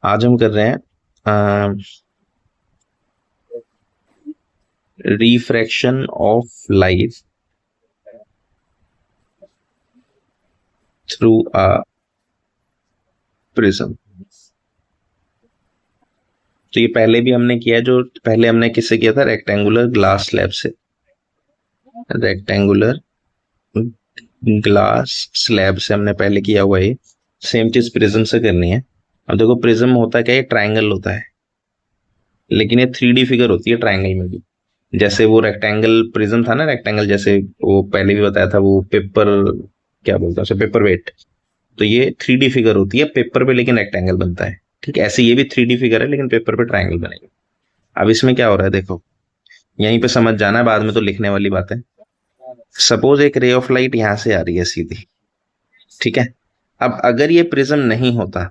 आज हम कर रहे हैं refraction of light through a prism. तो ये पहले भी हमने किया है, जो पहले हमने किससे किया था, रेक्टेंगुलर ग्लास स्लैब से। रेक्टेंगुलर ग्लास स्लैब से हमने पहले किया हुआ है। सेम चीज प्रिज्म से करनी है। अब देखो प्रिज्म होता क्या है, ट्रायंगल होता है, लेकिन ये 3D फिगर होती है ट्रायंगल में भी। जैसे वो रेक्टेंगल प्रिज्म था ना, रेक्टेंगल जैसे वो पहले भी बताया था, वो पेपर क्या बोलते हैं उसे, पेपर वेट। तो ये 3D फिगर होती है पेपर पे, लेकिन रेक्टेंगल बनता है। ठीक है, ऐसे ये भी 3D फिगर है, लेकिन पेपर पे ट्रायंगल बनेगा। अब इसमें क्या हो रहा है देखो, यहीं पे समझ जाना है, बाद में तो लिखने वाली बात है। सपोज एक रे ऑफ लाइट यहां से आ रही है सीधी। ठीक है, अब अगर ये प्रिज्म नहीं होता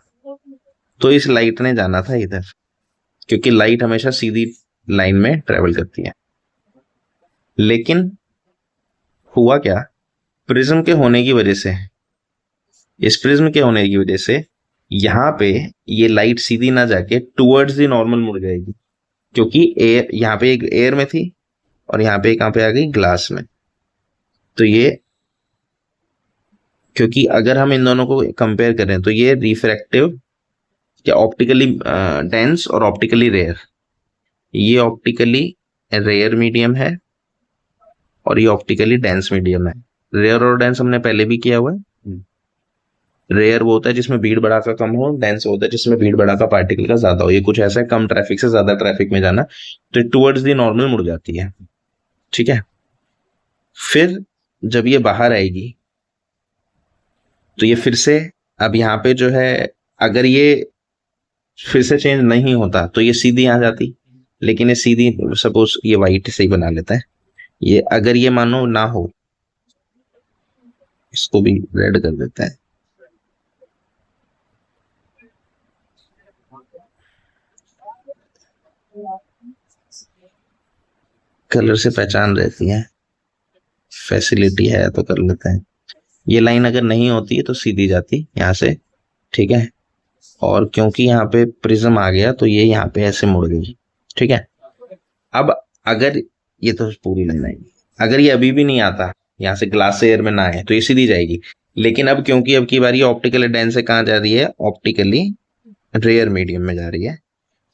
तो इस लाइट ने जाना था इधर, क्योंकि लाइट हमेशा सीधी लाइन में ट्रेवल करती है। लेकिन हुआ क्या, प्रिज्म के होने की वजह से, इस प्रिज्म के होने की वजह से यहाँ पे ये लाइट सीधी ना जाके टुवर्ड्स द नॉर्मल मुड़ जाएगी, क्योंकि एयर यहाँ पे एक एयर में थी और यहाँ पे कहाँ पे आ गई, ग्लास में। तो ये, क्योंकि अगर हम इन दोनों को कंपेयर करें तो ये रिफ्रैक्टिव या ऑप्टिकली डेंस और ऑप्टिकली रेयर, ये ऑप्टिकली रेयर मीडियम है और ये ऑप्टिकली डेंस मीडियम है। रेयर और डेंस हमने पहले भी किया हुआ है। रेयर वो होता है जिसमें भीड़ भड़ाका कम हो, डेंस होता है जिसमें भीड़ भड़ाका पार्टिकल का ज्यादा हो। ये कुछ ऐसा है, कम ट्रैफिक से ज्यादा ट्रैफिक में जाना, तो टुवर्ड्स दी नॉर्मल मुड़ जाती है। ठीक है, फिर जब ये बाहर आएगी तो ये फिर से, अब यहाँ पे जो है, अगर ये फिर से चेंज नहीं होता तो ये सीधी आ जाती, लेकिन ये सीधी, सपोज ये वाइट से ही बना लेता है। ये अगर ये मानो ना हो, इसको भी रेड कर देता है। कलर से पहचान रहती है, फैसिलिटी है तो कर लेते हैं। ये लाइन अगर नहीं होती है तो सीधी जाती यहाँ से। ठीक है, और क्योंकि यहाँ पे प्रिज्म आ गया तो ये यहाँ पे ऐसे मुड़ गई। ठीक है, अब अगर ये तो पूरी लाइन आएगी, अगर ये अभी भी नहीं आता, यहाँ से ग्लास से एयर में ना आए, तो ये सीधी जाएगी। लेकिन अब क्योंकि अब की बारी ऑप्टिकली डेंस से कहाँ जा रही है, ऑप्टिकली रेयर मीडियम में जा रही है,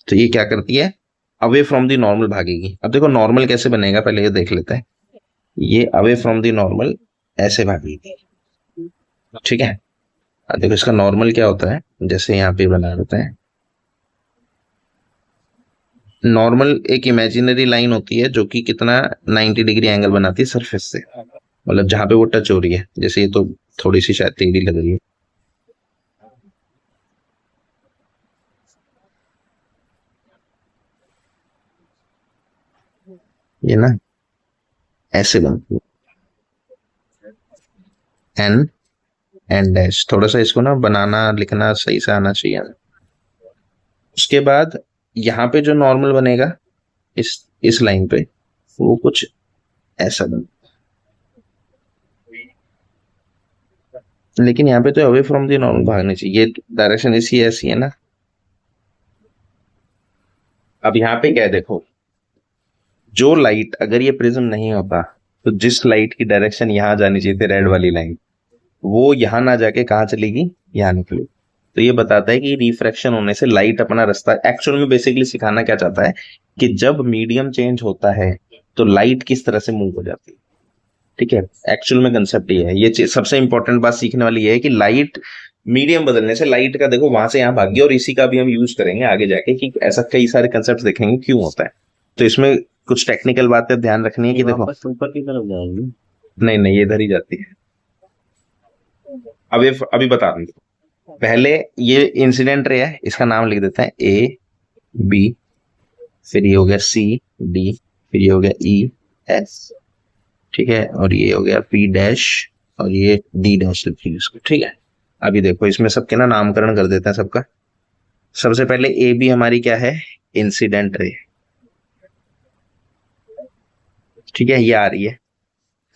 तो ये क्या करती है, अवे फ्रॉम द नॉर्मल भागेगी। अब देखो नॉर्मल कैसे बनेगा, पहले ये देख लेते हैं। ये अवे फ्रॉम द नॉर्मल ऐसे भागेगी। ठीक है, अब देखो इसका नॉर्मल क्या होता है, जैसे यहाँ पे बना देते हैं। नॉर्मल एक इमेजिनरी लाइन होती है जो कि कितना 90 डिग्री एंगल बनाती है सरफेस से, मतलब जहां पे वो टच हो रही है। जैसे ये तो थोड़ी सी शायद टेढ़ी लग रही है, ये ना ऐसे बनती है। एन एन डैश, थोड़ा सा इसको ना बनाना लिखना सही से आना चाहिए। उसके बाद यहाँ पे जो नॉर्मल बनेगा इस लाइन पे, वो कुछ ऐसा बन, लेकिन यहाँ पे तो अवे फ्रॉम द नॉर्मल भागनी चाहिए, ये डायरेक्शन इसी ऐसी है ना। अब यहाँ पे क्या है देखो, जो लाइट, अगर ये प्रिज्म नहीं होता तो जिस लाइट की डायरेक्शन यहाँ जानी चाहिए थी, रेड वाली लाइन, वो यहाँ ना जाके कहाँ चलेगी, यहाँ निकली। तो ये बताता है कि रिफ्रैक्शन होने से लाइट अपना रास्ता, एक्चुअल में बेसिकली सिखाना क्या चाहता है कि जब मीडियम चेंज होता है तो लाइट किस तरह से मूव हो जाती है। ठीक है, एक्चुअल में कंसेप्ट ये है। ये सबसे इंपॉर्टेंट बात सीखने वाली ये है कि लाइट मीडियम बदलने से लाइट का देखो वहां से यहाँ भाग्य, और इसी का भी हम यूज करेंगे आगे जाके कि ऐसा कई सारे कंसेप्ट देखेंगे क्यों होता है। तो इसमें कुछ टेक्निकल बातें ध्यान रखनी है कि देखो, ऊपर की तरफ जाएंगे। नहीं नहीं, ये इधर ही जाती है। अभी अभी बता दूं, पहले ये इंसिडेंट रे है, इसका नाम लिख देते हैं ए बी, फिर ये हो गया सी डी, फिर ये हो गया ई एस। ठीक है, और ये हो गया पी डैश, और ये डी डैश लिखिए इसको। ठीक है, अभी देखो इसमें सबके ना नामकरण कर देते हैं सबका। सबसे पहले ए बी हमारी क्या है, इंसिडेंट रे। ठीक है, ये आ रही है।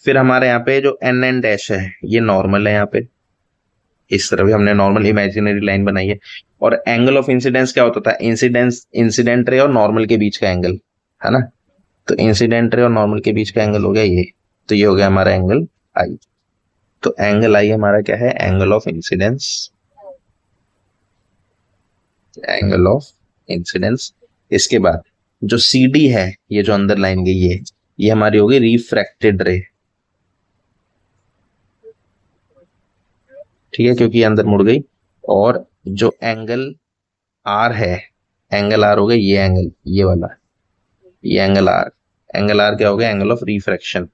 फिर हमारे यहाँ पे जो एन एन डैश है, ये नॉर्मल है। यहाँ पे इस तरह भी हमने नॉर्मल इमेजिनरी लाइन बनाई है। और एंगल ऑफ इंसिडेंस क्या होता था, इंसिडेंट रे और नॉर्मल के बीच का एंगल, है ना। तो इंसिडेंट रे और नॉर्मल के बीच का एंगल हो गया ये, तो ये हो गया हमारा एंगल आई। तो एंगल आई हमारा क्या है, angle of incidence, angle of incidence. इसके बाद जो सी डी है, ये जो अंदर लाइन गई है, ये हमारी होगी रिफ्रैक्टेड रे, ठीक है, क्योंकि अंदर मुड़ गई। और जो एंगल आर है, एंगल आर हो गया ये एंगल, ये वाला, ये एंगल आर, एंगल आर क्या हो गया, angle of refraction.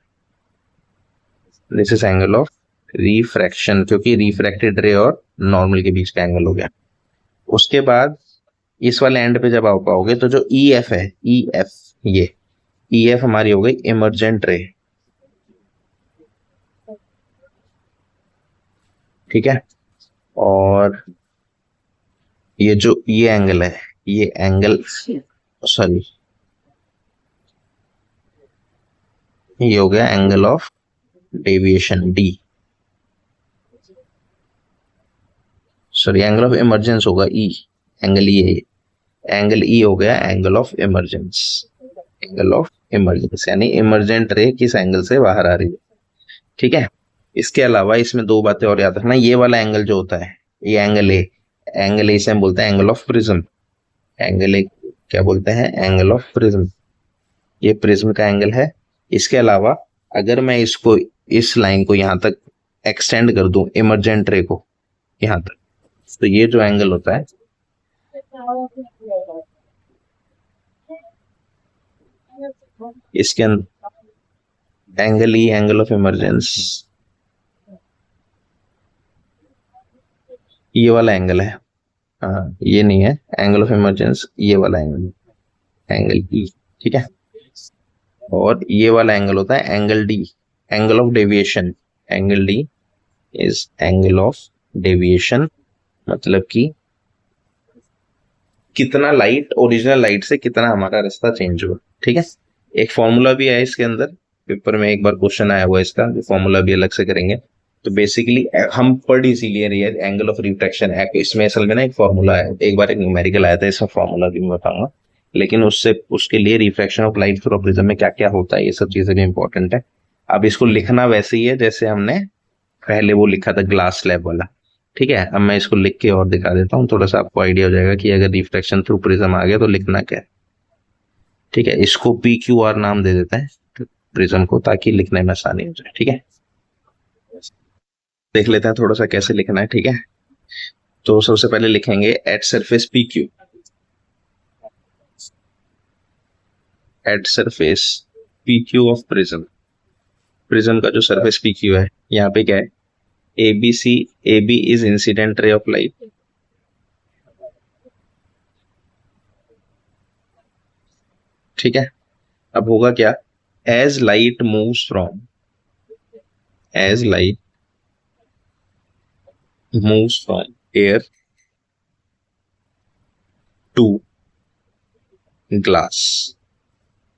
This is angle of refraction, क्योंकि रिफ्रैक्टेड रे और नॉर्मल के बीच का एंगल हो गया। उसके बाद इस वाले एंड पे जब आप पाओगे तो जो ई एफ है, ई एफ, ये ई एफ हमारी हो गई इमर्जेंट रे, ठीक है। और ये जो ये एंगल है, ये एंगल, सॉरी, ये हो गया angle of deviation D, sorry angle of emergence होगा ई, एंगल ई, एंगल ई हो गया angle of emergence, angle of emergence यानी इमरजेंट रे किस एंगल से बाहर आ रही है, ठीक है। इसके अलावा इसमें दो बातें और याद रखना, ये वाला एंगल जो होता है, ये एंगल ए, एंगल ए से हम बोलते हैं angle of prism, angle A क्या बोलते हैं, एंगल ऑफ प्रिज्म, ये प्रिज्म का एंगल है। इसके अलावा अगर मैं इसको, इस लाइन को यहां तक एक्सटेंड कर दूं, इमरजेंट रे को यहां तक, तो ये जो एंगल होता है, इसके अंदर angle E, angle of emergence, ये वाला एंगल है, हाँ ये नहीं है एंगल ऑफ इमरजेंस, ये वाला एंगल, एंगल ई, ठीक है। और ये वाला एंगल होता है angle D, angle of deviation, angle D is angle of deviation, मतलब कि कितना लाइट ओरिजिनल लाइट से कितना हमारा रास्ता चेंज हुआ, ठीक है। एक फॉर्मूला भी है इसके अंदर, पेपर में एक बार क्वेश्चन आया हुआ इसका, फॉर्मूला भी अलग से करेंगे। तो बेसिकली हम पढ़ इसीलिए रही है एंगल ऑफ रिफ्रैक्शन, इसमें असल में ना एक फॉर्मूला है, एक बार एक न्यूमेरिकल आया था, इसका फॉर्मूला भी मैं बताऊंगा, लेकिन उससे उसके लिए refraction of light through prism में क्या क्या होता है, ये सब चीजें भी इंपॉर्टेंट है। अब इसको लिखना वैसे ही है जैसे हमने पहले वो लिखा था ग्लास स्लैब वाला, ठीक है। अब मैं इसको लिख के और दिखा देता हूँ, थोड़ा सा आपको आइडिया हो जाएगा कि अगर रिफ्रैक्शन थ्रू प्रिज्म आ गया तो लिखना क्या है, ठीक है। इसको पी क्यू आर नाम दे देते हैं प्रिज्म को, ताकि लिखने में आसानी हो जाए, ठीक है। देख लेते हैं थोड़ा सा कैसे लिखना है, ठीक है। तो सबसे पहले लिखेंगे at surface P Q, at surface P Q of prism, prism का जो सरफेस पी क्यू है, यहाँ पे क्या है, A B C, A B is incident ray of light, ठीक है। अब होगा क्या, as light moves from, as light moves from air to glass,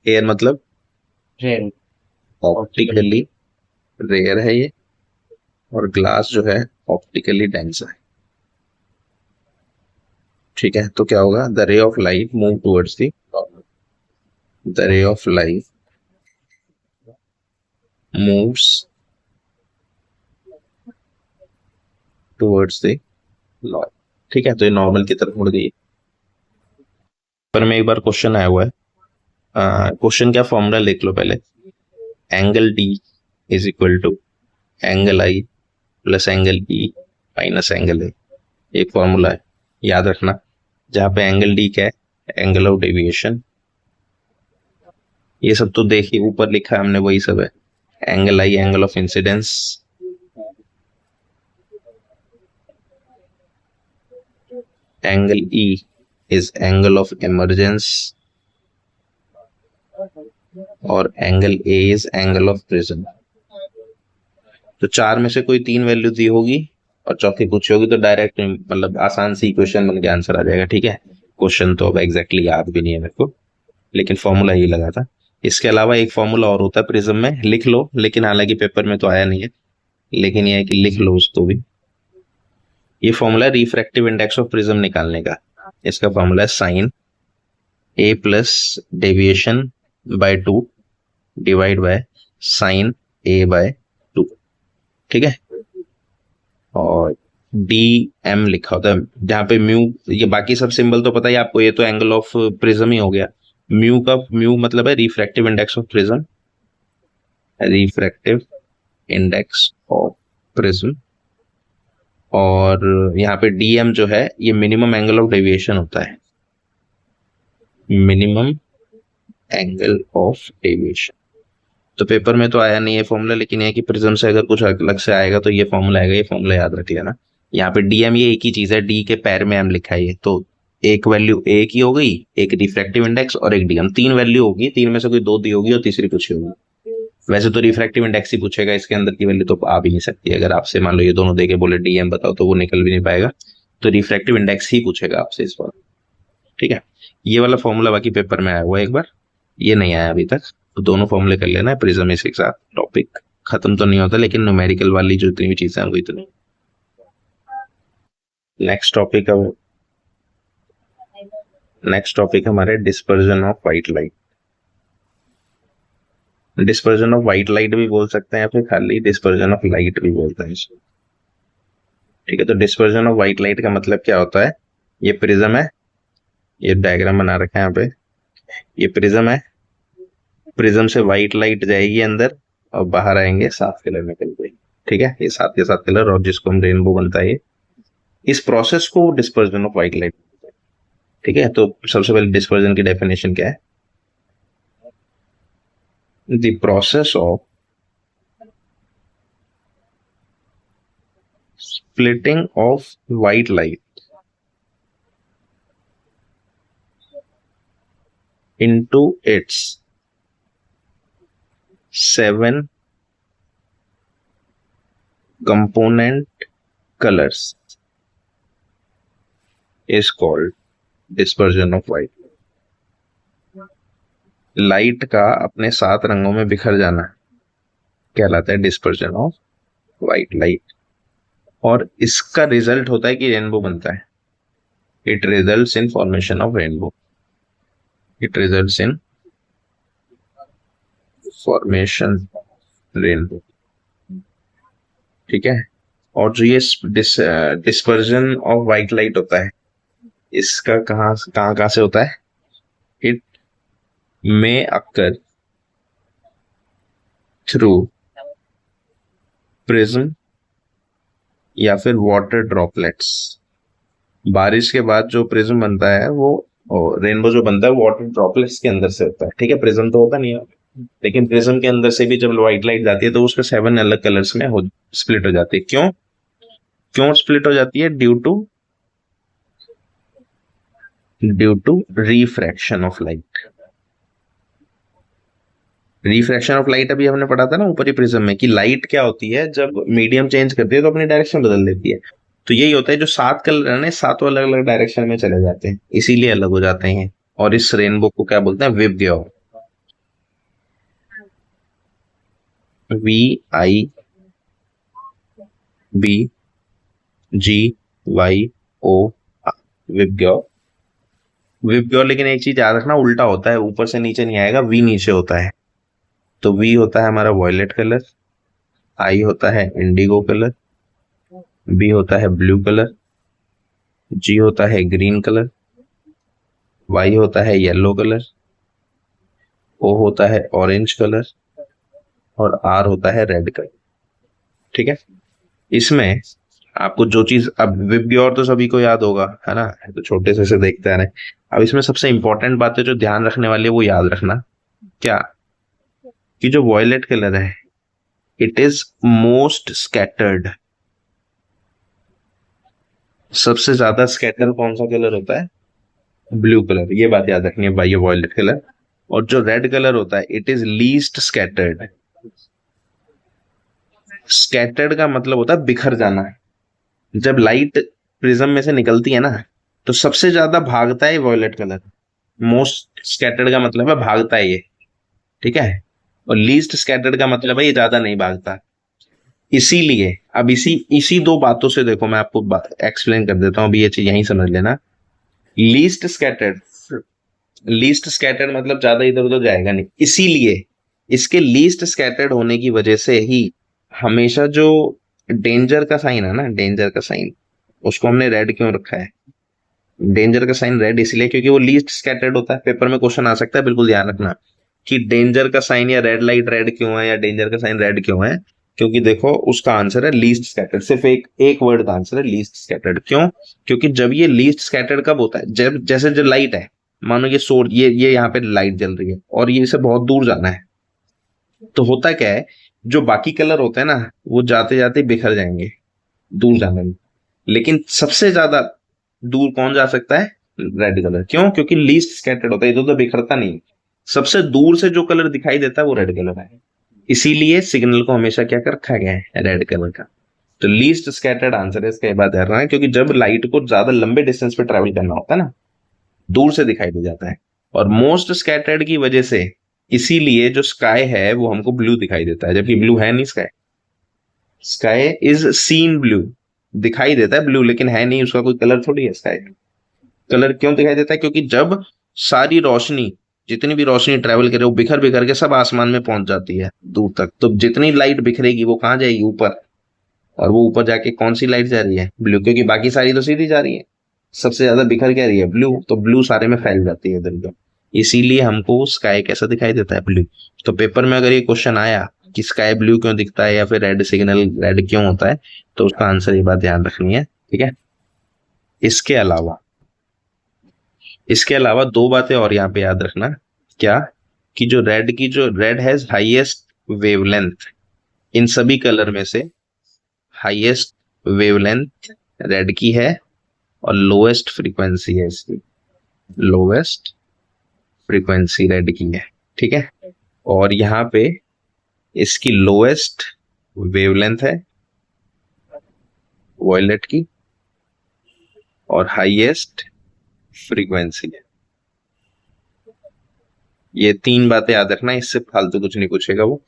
air मतलब रेयर, ऑप्टिकली रेयर है ये, और ग्लास जो है ऑप्टिकली डेंस है, ठीक है। तो क्या होगा, द रे of light move towards the रे of light moves towards the law, ठीक है। तो ये नॉर्मल की तरफ मुड़ गई। पर में एक बार क्वेश्चन आया हुआ है, क्वेश्चन क्या, फॉर्मूला लिख लो पहले, angle D is equal to angle I plus angle E minus angle A, एक फॉर्मूला है, याद रखना। जहां पे एंगल डी क्या है, एंगल ऑफ डेविएशन, ये सब तो देखिए ऊपर लिखा है हमने, वही सब है। Angle I angle of incidence, angle E is angle of emergence, और angle A is angle of prism. तो चार में से कोई तीन वैल्यू दी होगी और चौथी पूछी होगी, तो डायरेक्ट मतलब आसान सी इक्वेशन बन के आंसर आ जाएगा, ठीक है। क्वेश्चन तो अब एग्जैक्टली याद भी नहीं है मेरे को, लेकिन फॉर्मूला ये लगा था। इसके अलावा एक फॉर्मूला और होता है प्रिज्म में, लिख लो, लेकिन हालांकि पेपर में तो आया नहीं है, लेकिन यह है कि लिख लो उसको भी। ये formula refractive index of prism निकालने का। इसका फॉर्मूला है sine A plus deviation by 2 divide by sine A by 2। ठीक है, और डी एम लिखा होता है जहां पे म्यू, ये बाकी सब सिंबल तो पता ही आपको, ये तो एंगल ऑफ प्रिज्म ही हो गया। म्यू मतलब है refractive index of prism, refractive index of prism. और यहाँ पे डीएम जो है ये मिनिमम एंगल ऑफ डेविएशन होता है, मिनिमम एंगल ऑफ डेविएशन। तो पेपर में तो आया नहीं है फॉर्मूला, लेकिन ये कि प्रिज्म से अगर कुछ अलग से आएगा तो ये फॉर्मूला आएगा, ये फॉर्मूला याद रख लेना। यहाँ पे डीएम ये एक ही चीज है, डी के पैर में एम लिखा है ये, तो एक वैल्यू ए की हो गई, एक रिफ्रैक्टिव इंडेक्स और एक डीएम, 3 वैल्यू होगी, 3 में से कोई 2 दी होगी और तीसरी पूछी होगी। वैसे तो रिफ्रैक्टिव इंडेक्स ही पूछेगा, इसके अंदर की वैल्यू तो आ भी नहीं सकती। अगर आपसे मान लो ये दोनों देके बोले डीएम बताओ तो वो निकल भी नहीं पाएगा, तो रिफ्रैक्टिव इंडेक्स ही पूछेगा आपसे इस बार। ठीक है, ये वाला फॉर्मूला बाकी पेपर में आया हुआ है एक बार, ये नहीं आया अभी तक, तो दोनों फॉर्मूले कर लेना है प्रिज्म के साथ। टॉपिक खत्म तो नहीं होता, लेकिन न्यूमेरिकल वाली जो इतनी भी चीजें हैं वो इतनी। नेक्स्ट टॉपिक हमारे dispersion of white light. Dispersion of white light भी बोल सकते हैं या फिर खाली डिस्पर्जन ऑफ लाइट भी बोलते हैं इसको। ठीक है, तो डिस्पर्जन ऑफ व्हाइट लाइट का मतलब क्या होता है, ये प्रिज्म है, ये डायग्राम बना रखा है यहाँ पे, ये प्रिज्म है, प्रिज्म से व्हाइट लाइट जाएगी अंदर और बाहर आएंगे 7 कलर निकल के। ठीक है, ये 7 के 7 कलर, और जिसको हम रेनबो बनता है, इस प्रोसेस को डिस्पर्जन ऑफ व्हाइट लाइट। ठीक है, तो सबसे पहले डिस्पर्जन की डेफिनेशन क्या है, the process of splitting of white light into its 7 component colors is called dispersion of white light। Light का अपने 7 रंगों में बिखर जाना कहलाता है डिस्पर्जन ऑफ व्हाइट लाइट, और इसका रिजल्ट होता है कि रेनबो बनता है। It results in formation of rainbow, it results in formation rainbow. ठीक है, और जो ये डिस्पर्जन ऑफ व्हाइट लाइट होता है, इसका कहाँ से होता है, it may occur through prism या फिर वाटर ड्रॉपलेट्स। बारिश के बाद जो प्रिज्म बनता है वो, रेनबो जो बनता है वाटर ड्रॉपलेट्स के अंदर से होता है। ठीक है, प्रिज्म तो होता नहीं है, लेकिन प्रिज्म के अंदर से भी जब व्हाइट लाइट जाती है तो उसके 7 अलग कलर्स में स्प्लिट हो जाती है। क्यों स्प्लिट हो जाती है, due to refraction of light. Refraction of light अभी हमने पढ़ा था ना ऊपरी प्रिज्म में, कि लाइट क्या होती है, जब मीडियम चेंज करती है तो अपनी डायरेक्शन बदल देती है। तो यही होता है, जो 7 कलर है ना, 7 अलग अलग डायरेक्शन में चले जाते हैं, इसीलिए अलग हो जाते हैं। और इस रेनबो को क्या बोलते हैं, विबग्योर, VIBGYO, विबग्योर। विबग्योर, लेकिन एक चीज याद रखना, उल्टा होता है, ऊपर से नीचे नहीं आएगा, वी नीचे होता है। तो वी होता है हमारा वॉयलेट कलर, आई होता है इंडिगो कलर, बी होता है ब्लू कलर, जी होता है ग्रीन कलर, वाई होता है येलो कलर, ओ होता है ऑरेंज कलर, और आर होता है रेड कलर। ठीक है, इसमें आपको जो चीज, अब विबग्योर तो सभी को याद होगा, है ना, तो छोटे से देखते आ रहे हैं। अब इसमें सबसे इंपॉर्टेंट बात है जो ध्यान रखने वाली है वो याद रखना, क्या, कि जो वॉयलेट कलर है इट इज मोस्ट स्कैटर्ड। सबसे ज्यादा स्कैटर कौन सा कलर होता है, ब्लू कलर, ये बात याद रखनी है भाई, ये वॉयलेट कलर। और जो रेड कलर होता है it is least scattered. Scattered का मतलब होता है बिखर जाना। जब लाइट प्रिज्म में से निकलती है ना तो सबसे ज्यादा भागता है वॉयलेट कलर, मोस्ट स्कैटर्ड का मतलब है भागता है ये। ठीक है, और लीस्ट स्कैटर्ड का मतलब है ये ज्यादा नहीं भागता। इसीलिए अब इसी इसी दो बातों से देखो, मैं आपको एक्सप्लेन कर देता हूँ, अभी ये चीज यहीं समझ लेना। लीस्ट स्कैटर्ड, लीस्ट स्कैटर्ड मतलब ज्यादा इधर उधर जाएगा नहीं, इसीलिए इसके लीस्ट स्कैटर्ड होने की वजह से ही हमेशा जो डेंजर का साइन है ना, डेंजर का साइन, उसको हमने रेड क्यों रखा है? डेंजर का साइन रेड इसलिए क्योंकि वो लीस्ट स्कैटर्ड होता है। पेपर में क्वेश्चन आ सकता है, बिल्कुल ध्यान रखना कि डेंजर का साइन या रेड लाइट रेड क्यों है या डेंजर का साइन रेड क्यों है। क्योंकि देखो उसका आंसर है लीस्ट स्कैटर्ड, सिर्फ एक एक वर्ड का आंसर है लीस्ट स्कैटर्ड। क्यों? क्योंकि जब ये लीस्ट स्कैटर्ड कब होता है? जब जैसे जो लाइट है, मानो ये सोर्स, ये यहाँ पे लाइट जल रही है और ये इसे बहुत दूर जाना है, तो होता क्या है, जो बाकी कलर होते हैं ना वो जाते जाते बिखर जाएंगे दूर जाने में, लेकिन सबसे ज्यादा दूर कौन जा सकता है? Red colour. क्यों? क्योंकि लीस्ट स्कैटर्ड होता है, इधर उधर बिखरता नहीं, सबसे दूर से जो कलर दिखाई देता है वो रेड कलर है। इसीलिए सिग्नल को हमेशा क्या कर रखा गया है? रेड कलर का। तो लीस्ट स्कैटर्ड आंसर है इसका, बात है, क्योंकि जब लाइट को ज्यादा लंबे डिस्टेंस पे ट्रेवल करना होता है ना, दूर से दिखाई दे जाता है। और मोस्ट स्कैटर्ड की वजह से इसीलिए जो स्काई है वो हमको ब्लू दिखाई देता है, जबकि ब्लू है नहीं sky. Sky is seen blue, दिखाई देता है ब्लू लेकिन है नहीं, उसका कोई कलर थोड़ी है स्काई। कलर क्यों दिखाई देता है? क्योंकि जब सारी रोशनी, जितनी भी रोशनी ट्रेवल करे वो बिखर बिखर के सब आसमान में पहुंच जाती है दूर तक, तो जितनी लाइट बिखरेगी वो कहाँ जाएगी? ऊपर। और वो ऊपर जाके कौन सी लाइट जा रही है? ब्लू, क्योंकि बाकी सारी तो सीधी जा रही है, सबसे ज्यादा बिखर क्या रही है? ब्लू, तो ब्लू सारे में फैल जाती है इधर उधर, इसीलिए हमको स्काई कैसा दिखाई देता है? ब्लू। तो पेपर में अगर ये क्वेश्चन आया कि स्काई ब्लू क्यों दिखता है या फिर रेड सिग्नल रेड क्यों होता है, तो उसका आंसर ये बात ध्यान रखनी है, ठीक है। इसके अलावा दो बातें और यहाँ पे याद रखना। क्या? कि जो रेड हैज हाईएस्ट वेवलेंथ, इन सभी कलर में से हाईएस्ट वेवलेंथ रेड की है और लोएस्ट फ्रीक्वेंसी है इसकी, लोएस्ट फ्रीक्वेंसी रेड की है, ठीक है। और यहाँ पे इसकी लोएस्ट वेवलेंथ है वॉयलेट की और हाईएस्ट फ्रीक्वेंसी है। ये तीन बातें याद रखना, इससे फालतू कुछ नहीं पूछेगा वो।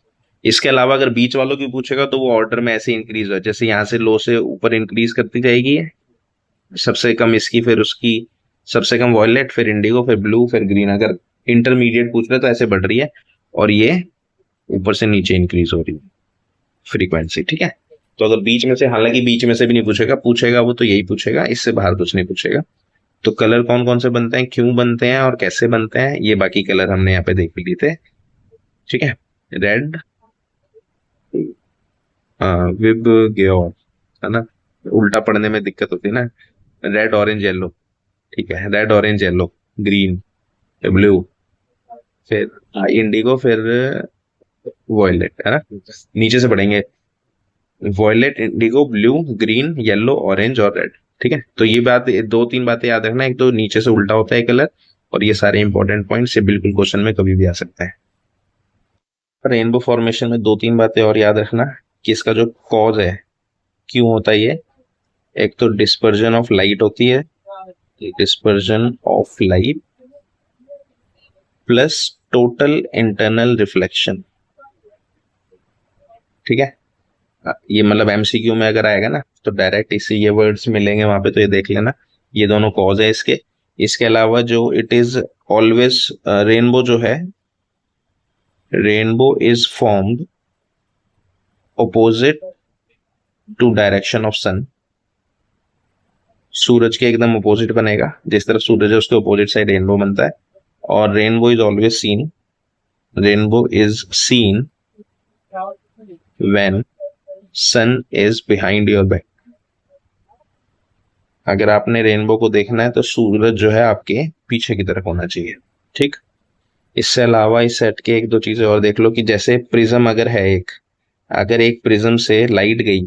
इसके अलावा अगर बीच वालों की पूछेगा तो वो ऑर्डर में ऐसे इंक्रीज हो, जैसे यहाँ से लो से ऊपर इंक्रीज करती जाएगी है, सबसे कम इसकी, फिर उसकी सबसे कम वॉयलेट, फिर इंडिगो, फिर ब्लू, फिर ग्रीन। अगर इंटरमीडिएट पूछ रहे तो ऐसे बढ़ रही है और ये ऊपर से नीचे इंक्रीज हो रही है फ्रीक्वेंसी, ठीक है। तो अगर बीच में से, हालांकि बीच में से भी नहीं पूछेगा वो तो यही पूछेगा, इससे बाहर कुछ नहीं पूछेगा। तो कलर कौन कौन से बनते हैं, क्यों बनते हैं और कैसे बनते हैं, ये बाकी कलर हमने यहाँ पे देख लिए थे, ठीक है। रेड विब ग्योर, है ना, उल्टा पढ़ने में दिक्कत होती है ना। रेड ऑरेंज येलो, ठीक है, red orange yellow green blue, फिर इंडिगो, फिर वॉयलेट, है ना। नीचे से पढ़ेंगे, violet, indigo, blue, green, yellow, orange और रेड, ठीक है। तो ये बात, दो तीन बातें याद रखना, एक तो नीचे से उल्टा होता है कलर, और ये सारे इंपॉर्टेंट पॉइंट्स ये बिल्कुल क्वेश्चन में कभी भी आ सकता है। रेनबो फॉर्मेशन में दो तीन बातें और याद रखना कि इसका जो कॉज है, क्यों होता है ये, एक तो डिस्पर्जन ऑफ लाइट होती है, dispersion of light plus total internal reflection, ठीक है। ये मतलब एमसीक्यू में अगर आएगा ना तो डायरेक्ट इसी ये वर्ड्स मिलेंगे वहां पे, तो ये देख लेना, ये दोनों कॉज है इसके। इसके अलावा जो इट इज ऑलवेज, रेनबो जो है, rainbow is formed opposite to direction of sun, सूरज के एकदम अपोजिट बनेगा, जिस तरफ सूरज है उसके अपोजिट साइड रेनबो बनता है। और rainbow is always seen, rainbow is seen when sun is behind your back. अगर आपने रेनबो को देखना है तो सूरज जो है आपके पीछे की तरफ होना चाहिए, ठीक। इससे अलावा इस सेट के एक दो चीजें और देख लो कि जैसे प्रिज्म अगर है एक, अगर एक प्रिज्म से लाइट गई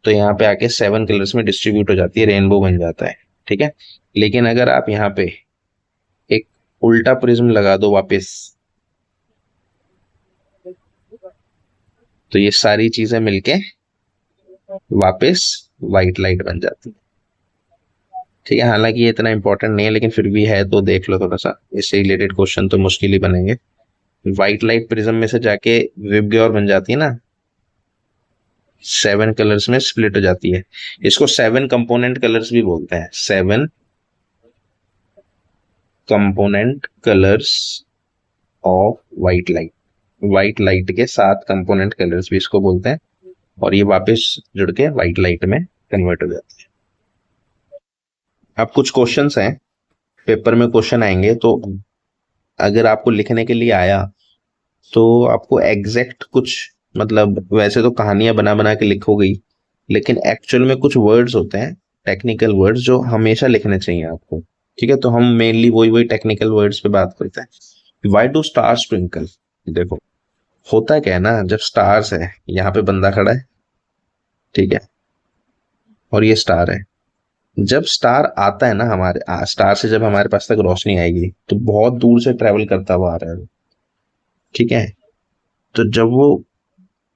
तो यहाँ पे आके 7 कलर्स में डिस्ट्रीब्यूट हो जाती है, रेनबो बन जाता है, ठीक है। लेकिन अगर आप यहाँ पे एक उल्टा प्रिज्म लगा दो वापस, तो ये सारी चीजें मिलके वापस व्हाइट लाइट बन जाती है, ठीक है। हालांकि ये इतना इंपॉर्टेंट नहीं है लेकिन फिर भी है तो देख लो थोड़ा सा, इससे रिलेटेड क्वेश्चन तो मुश्किल ही बनेंगे। व्हाइट लाइट प्रिज्म में से जाके विबग्योर बन जाती है ना, 7 कलर्स में स्प्लिट हो जाती है। इसको 7 कंपोनेंट कलर्स भी बोलते हैं, 7 component colours of white light. White light के 7 कंपोनेंट कलर्स भी इसको बोलते हैं, और ये वापस जुड़ के व्हाइट लाइट में कन्वर्ट हो जाती है। अब कुछ क्वेश्चंस हैं, पेपर में क्वेश्चन आएंगे, तो अगर आपको लिखने के लिए आया तो आपको एग्जैक्ट कुछ, मतलब वैसे तो कहानियां बना बना के लिखोगे, लेकिन एक्चुअल में कुछ वर्ड्स होते हैं, टेक्निकल वर्ड्स, जो हमेशा लिखने चाहिए आपको। ठीक है, तो हम मेनली वही वही टेक्निकल वर्ड्स पे बात करते हैं। Why do stars twinkle? देखो, होता क्या है ना, जब स्टार्स है, यहाँ पे बंदा खड़ा है, ठीक है, और ये स्टार है। जब स्टार आता है ना, स्टार से जब हमारे पास तक रोशनी आएगी, तो बहुत दूर से ट्रेवल करता हुआ आ रहा है, ठीक है। तो जब वो,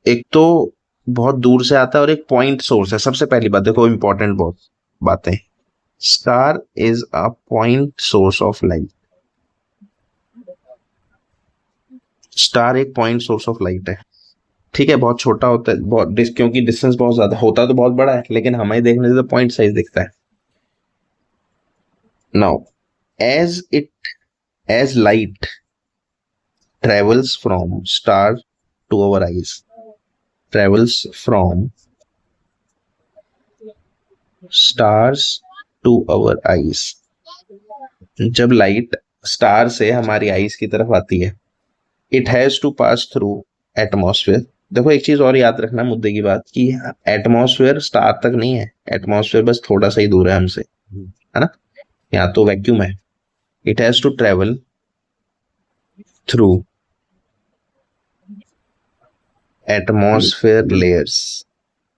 एक तो बहुत दूर से आता है, और एक पॉइंट सोर्स है। सबसे पहली बात देखो, इंपॉर्टेंट बहुत बातें, star is a point source of light. Star एक पॉइंट सोर्स ऑफ लाइट है, ठीक है। बहुत छोटा होता है, क्योंकि डिस्टेंस बहुत ज्यादा होता तो बहुत बड़ा है, लेकिन हमें देखने से तो पॉइंट साइज दिखता है। Now, as it as light travels from star to our eyes, travels from stars to our eyes। जब लाइट स्टार से हमारी आईज की तरफ आती है, it has to pass through atmosphere. देखो, एक चीज और याद रखना मुद्दे की बात, कि एटमॉस्फेयर स्टार तक नहीं है, एटमॉस्फेयर बस थोड़ा सा ही दूर है हमसे, है ना, यहाँ तो वैक्यूम है। It has to travel through atmosphere layers.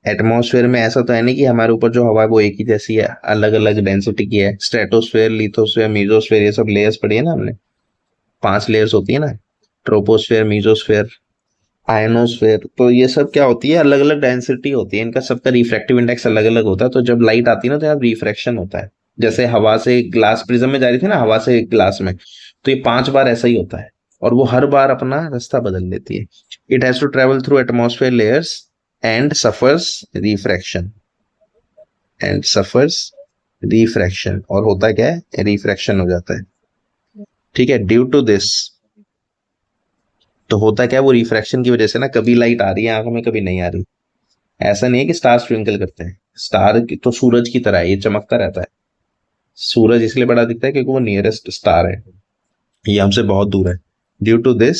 Atmosphere में ऐसा तो है नहीं कि हमारे ऊपर जो हवा है वो एक ही जैसी है, अलग अलग डेंसिटी की है। स्ट्रेटोस्फेयर, लिथोस्फेयर, मीजोस्फेयर, ये सब लेयर्स पढ़ी है ना हमने, 5 लेयर्स होती है ना, ट्रोपोस्फेयर, मीजोस्फेयर, आयनोस्फेयर। तो ये सब क्या होती है, अलग अलग डेंसिटी होती है, इनका सबका रिफ्रैक्टिव इंडेक्स अलग अलग होता है। तो जब लाइट आती है ना, तो यहाँ रिफ्रैक्शन होता है। जैसे हवा से ग्लास प्रिज्म में जा रही थी ना, हवा से ग्लास में, तो ये 5 बार ऐसा ही होता है, और वो हर बार अपना रास्ता बदल लेती है। It has to travel through atmosphere layers and suffers refraction, and suffers refraction, और होता क्या है, रिफ्रैक्शन हो जाता है, ठीक है। ड्यू टू दिस, तो होता क्या है, वो रिफ्रैक्शन की वजह से ना, कभी लाइट आ रही है आंखों में, कभी नहीं आ रही। ऐसा नहीं है कि स्टार ट्विंकल करते हैं, स्टार तो सूरज की तरह है, ये चमकता रहता है। सूरज इसलिए बड़ा दिखता है क्योंकि वो नियरेस्ट स्टार है, ये हमसे बहुत दूर है। Due to this,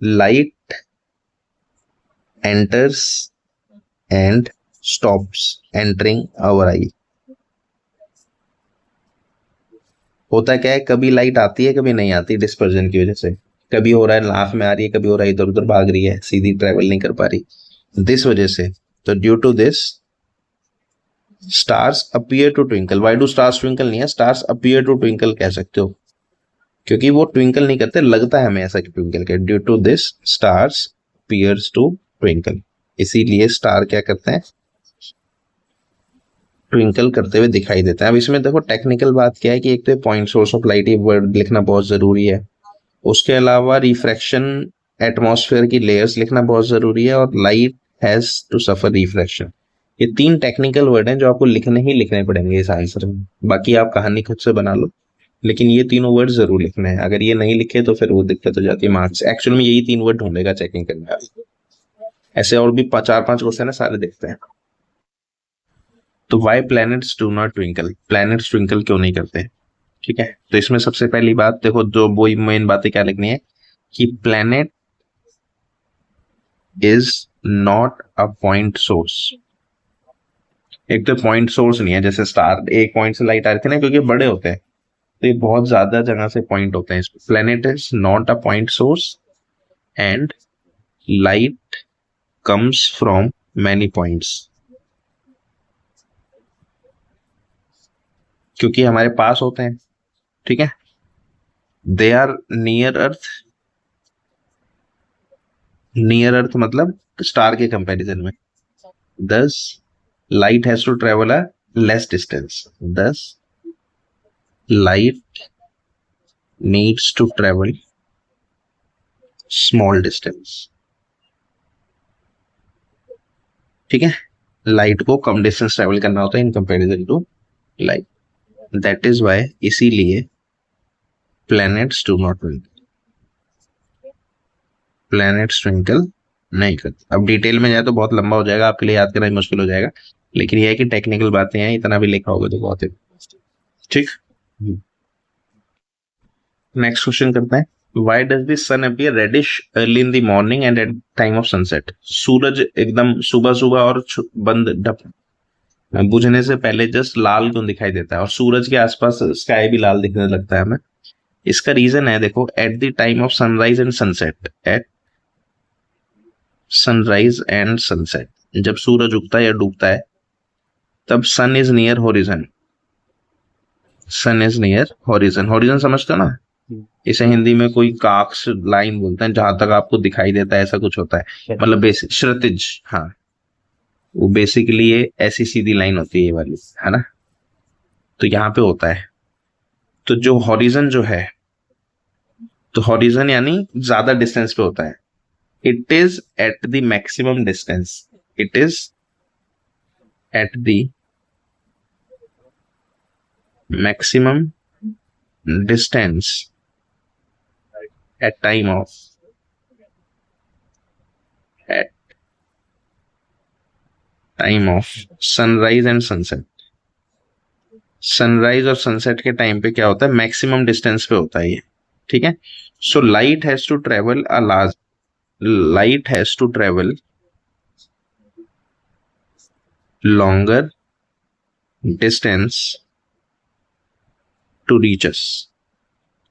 light enters and stops entering our eye. होता क्या है, कभी लाइट आती है, कभी नहीं आती, डिस्पर्जन की वजह से। कभी हो रहा है आंख में आ रही है, कभी हो रहा है इधर उधर भाग रही है, सीधी ट्रेवल नहीं कर पा रही, दिस वजह से। तो due to this, stars appear to twinkle. Why do stars twinkle नहीं है, स्टार्स अपीयर टू ट्विंकल कह सकते हो, क्योंकि वो ट्विंकल नहीं करते, लगता है हमें ऐसा कि ट्विंकल के। Due to this, stars appears to twinkle. इसीलिए स्टार क्या करते हैं, ट्विंकल करते हुए दिखाई देते हैं। अब इसमें देखो, टेक्निकल बात क्या है, कि एक तो पॉइंट सोर्स ऑफ लाइट, ये वर्ड लिखना बहुत जरूरी है। उसके अलावा रिफ्रैक्शन, एटमॉस्फेयर की लेयर्स लिखना बहुत जरूरी है, और light has to suffer refraction. ये 3 टेक्निकल वर्ड हैं जो आपको लिखने ही लिखने पड़ेंगे इस आंसर में। बाकी आप कहानी खुद से बना लो, लेकिन ये तीनों वर्ड जरूर लिखने हैं। अगर ये नहीं लिखे तो फिर वो दिक्कत हो जाती है मार्क्स। एक्चुअल में यही 3 वर्ड ढूंढेगा चेकिंग करने वाला। ऐसे और भी 4-5 क्वेश्चन है, सारे देखते हैं। तो why planets do not twinkle? Planets twinkle क्यों नहीं करते? ठीक है, तो इसमें सबसे पहली बात देखो, जो वो मेन बातें क्या लिखनी है, कि planet is not a point source. एक तो पॉइंट सोर्स नहीं है, जैसे स्टार एक पॉइंट से लाइट आ रही थी ना, क्योंकि बड़े होते हैं, तो ये बहुत ज्यादा जगह से पॉइंट होते हैं। Planet is not a point source and light comes from many points. क्योंकि हमारे पास होते हैं, ठीक है, they are near earth. Near earth मतलब स्टार के कंपैरिजन में। Thus, light has to travel a less distance. Thus, light needs to travel small distance. ठीक है, लाइट को कम डिस्टेंस ट्रेवल करना होता है in comparison to light, that is why इसीलिए planets do not twinkle, planets twinkle नहीं करते। अब डिटेल में जाए तो बहुत लंबा हो जाएगा, आपके लिए याद करना मुश्किल हो जाएगा, लेकिन यह है कि टेक्निकल बातें हैं, इतना भी लिखा होगा तो बहुत है। ठीक, नेक्स्ट क्वेश्चन करते हैं। Why does the sun appear reddish early in the morning and at time of sunset? सूरज एकदम सुबह सुबह और बंद बुझने से पहले जस्ट लाल क्यों दिखाई देता है, और सूरज के आसपास स्काई भी लाल दिखने लगता है हमें? इसका रीजन है, देखो, at the time of sunrise and sunset, at sunrise and sunset, जब सूरज उगता है या डूबता है, तब sun is near horizon, sun is near horizon, horizon समझते हो ना, इसे हिंदी में कोई काक्स लाइन बोलते हैं, जहां तक आपको दिखाई देता है, ऐसा कुछ होता है, मतलब बेसिक क्षितिज, हाँ, वो बेसिकली ये ऐसी सीधी लाइन होती है ये वाली, है ना, तो यहाँ पे होता है। तो जो हॉरिजन जो है, तो हॉरिजन यानी ज्यादा डिस्टेंस पे होता है, it is at the maximum distance, it is at the maximum distance at time of at time of sunrise and sunset, sunrise और सनसेट के टाइम पे क्या होता है, मैक्सिमम डिस्टेंस पे होता है ये, ठीक है। So light has to travel a large, light has to travel longer distance to reach us,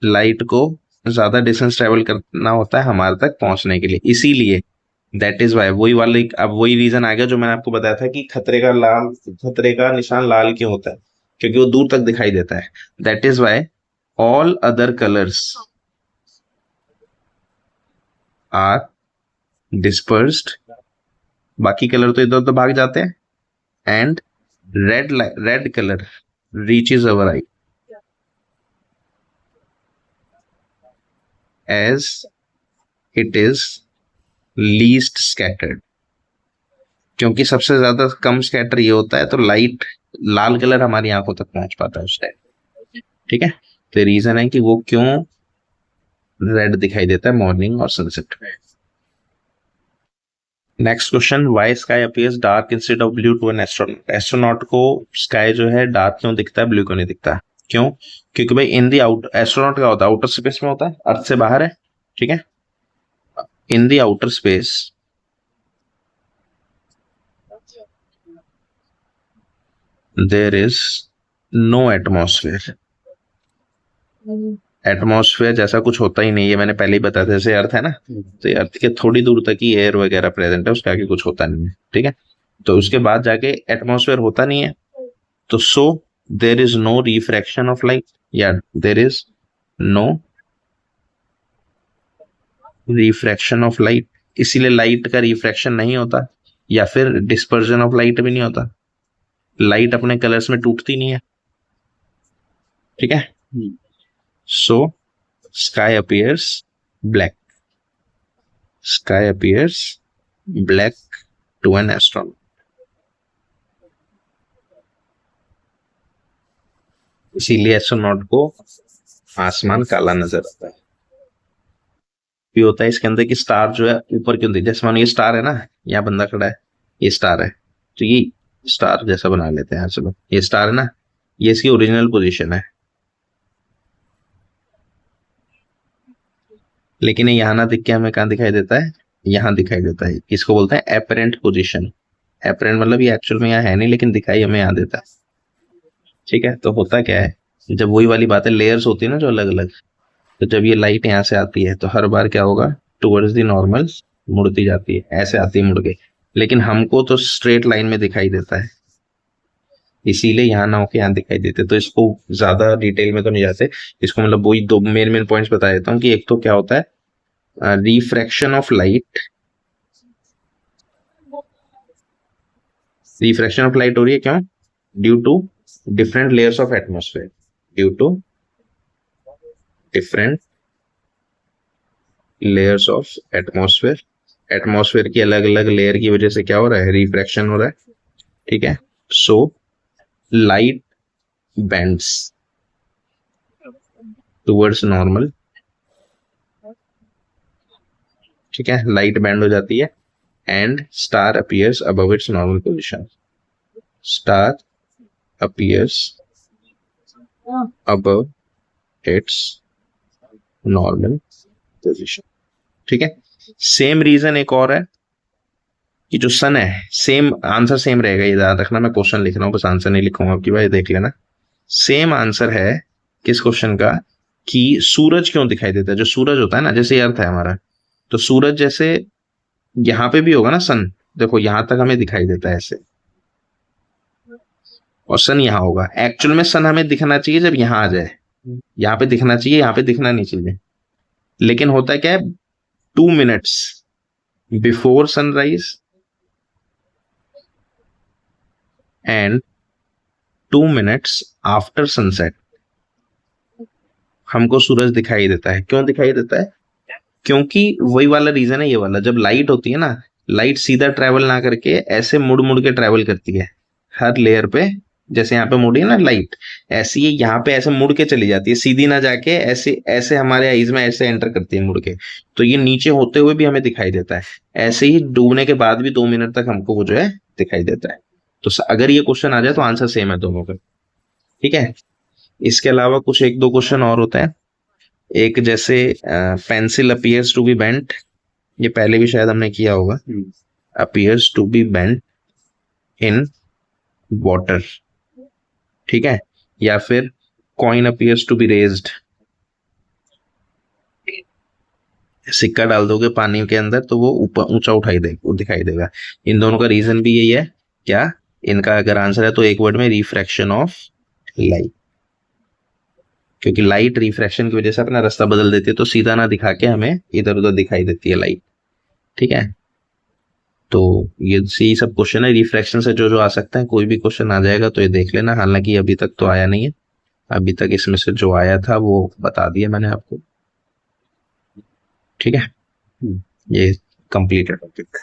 light को ज्यादा डिस्टेंस ट्रेवल करना होता है हमारे तक पहुंचने के लिए, इसीलिए दैट इज वाई, वही वाले, अब वही रीजन आ गया जो मैंने आपको बताया था कि खतरे का निशान लाल क्यों होता है, क्योंकि वो दूर तक दिखाई देता है, that is why all other colours are dispersed, बाकी कलर तो इधर उधर भाग जाते हैं, and red colour reaches our eye as it is least scattered, क्योंकि सबसे ज्यादा कम स्कैटर ये होता है, तो लाइट लाल कलर हमारी आंखों तक पहुंच पाता है उस टाइम, ठीक है। तो रीजन है कि वो क्यों रेड दिखाई देता है मॉर्निंग और सनसेट में। Next question, why sky appears dark instead of blue to an astronaut, astronaut को स्काई जो है डार्क क्यों दिखता है, ब्लू क्यों नहीं दिखता, क्यों? क्योंकि भाई इन दी आउट, एस्ट्रोनॉट क्या होता है, आउटर स्पेस में होता है, अर्थ से बाहर है, ठीक है। In the outer space there is no atmosphere, atmosphere जैसा कुछ होता ही नहीं है, मैंने पहले ही बताया था, जैसे अर्थ है ना, तो अर्थ के थोड़ी दूर तक ही एयर वगैरह प्रेजेंट है, उसके आगे कुछ होता नहीं है, ठीक है। तो उसके बाद जाके एटमॉस्फेयर होता नहीं है, तो so there is no refraction of light, या there is no refraction of light, इसीलिए लाइट का रिफ्रैक्शन नहीं होता, या फिर डिस्पर्जन ऑफ लाइट भी नहीं होता, लाइट अपने कलर्स में टूटती नहीं है, ठीक है। So sky appears black, sky appears black to an astronaut, इसीलिए एस्ट्रोनॉट को आसमान काला नजर आता है। भी होता है इसके अंदर कि स्टार जो है ऊपर क्यों दिख, जैसे मानो ये स्टार है ना, यहाँ बंदा खड़ा है, ये स्टार है, तो ये स्टार जैसा बना लेते हैं, चलो ये स्टार है ना, ये इसकी ओरिजिनल पोजीशन है, लेकिन ये यहाँ ना दिख के हमें कहाँ दिखाई देता है, यहाँ दिखाई देता है, इसको बोलते हैं एपरेंट पोजीशन, एपरेंट मतलब ये एक्चुअल में यहाँ है नहीं, लेकिन दिखाई हमें यहाँ देता है, ठीक है। तो होता क्या है, जब वही वाली बात है, लेयर्स होती है ना जो अलग अलग, तो जब ये लाइट यहाँ से आती है तो हर बार क्या होगा, टुवर्ड्स दी नॉर्मल मुड़ती जाती है, ऐसे आती है मुड़ के, लेकिन हमको तो स्ट्रेट लाइन में दिखाई देता है, इसीलिए यहाँ ना होके यहाँ दिखाई देते। तो इसको ज्यादा डिटेल में तो नहीं जाते, इसको मतलब वही दो मेन पॉइंट्स बता देता हूँ कि एक तो क्या होता है refraction of light, refraction of light हो रही है क्यों, due to different layers of atmosphere, due to different layers of atmosphere atmosphere की अलग अलग लेयर की वजह से क्या हो रहा है, रिफ्रैक्शन हो रहा है, ठीक है। So light bends towards normal, ठीक है, लाइट बेंड हो जाती है, and star appears above its normal position, star appears above its normal position, ठीक है। सेम रीजन एक और है कि जो सन है, सेम आंसर सेम रहेगा, ये याद रखना, मैं क्वेश्चन लिख रहा हूं बस आंसर नहीं लिखूंगा आपकी, भाई देख लेना। सेम आंसर है किस क्वेश्चन का, कि सूरज क्यों दिखाई देता है। जो सूरज होता है ना, जैसे अर्थ है हमारा, तो सूरज जैसे यहां पे भी होगा ना सन, देखो यहां तक हमें दिखाई देता है ऐसे, और सन यहां होगा। एक्चुअल में सन हमें दिखना चाहिए जब यहां आ जाए, यहाँ पे दिखना चाहिए, यहाँ पे दिखना नहीं चाहिए। लेकिन होता क्या है, 2 minutes before sunrise and 2 minutes after sunset हमको सूरज दिखाई देता है। क्यों दिखाई देता है, क्योंकि वही वाला रीजन है ये वाला, जब लाइट होती है ना, लाइट सीधा ट्रेवल ना करके ऐसे मुड़ मुड़ के ट्रेवल करती है हर लेयर पे। जैसे यहाँ पे मुड़ी है ना लाइट, ऐसी ही यहाँ पे ऐसे मुड़ के चली जाती है, सीधी ना जाके ऐसे ऐसे हमारे आईज में ऐसे एंटर करती है मुड़ के, तो ये नीचे होते हुए भी हमें दिखाई देता है। ऐसे ही डूबने के बाद भी 2 मिनट तक हमको वो जो है दिखाई देता है। तो अगर ये क्वेश्चन आ जाए तो आंसर सेम है दोनों का, ठीक है। इसके अलावा कुछ एक दो क्वेश्चन और होते हैं। एक जैसे pencil appears to be bent, ये पहले भी शायद हमने किया होगा, appears to be bent in water, ठीक है। या फिर coin appears to be raised, सिक्का डाल दोगे पानी के अंदर तो वो ऊपर ऊंचा उठाई दे दिखाई देगा। इन दोनों का रीजन भी यही है, क्या इनका अगर आंसर है तो एक वर्ड में, रिफ्रैक्शन ऑफ लाइट। क्योंकि लाइट रिफ्रैक्शन की वजह से अपना रास्ता बदल देती है, तो सीधा ना दिखा के हमें इधर उधर दिखाई देती है लाइट, ठीक है। तो ये यही सब क्वेश्चन है, रिफ्रैक्शन से जो जो आ सकता है, कोई भी क्वेश्चन आ जाएगा तो ये देख लेना। हालांकि अभी तक तो आया नहीं है, अभी तक इसमें से जो आया था वो बता दिया मैंने आपको, ठीक है। ये कंप्लीट है टॉपिक।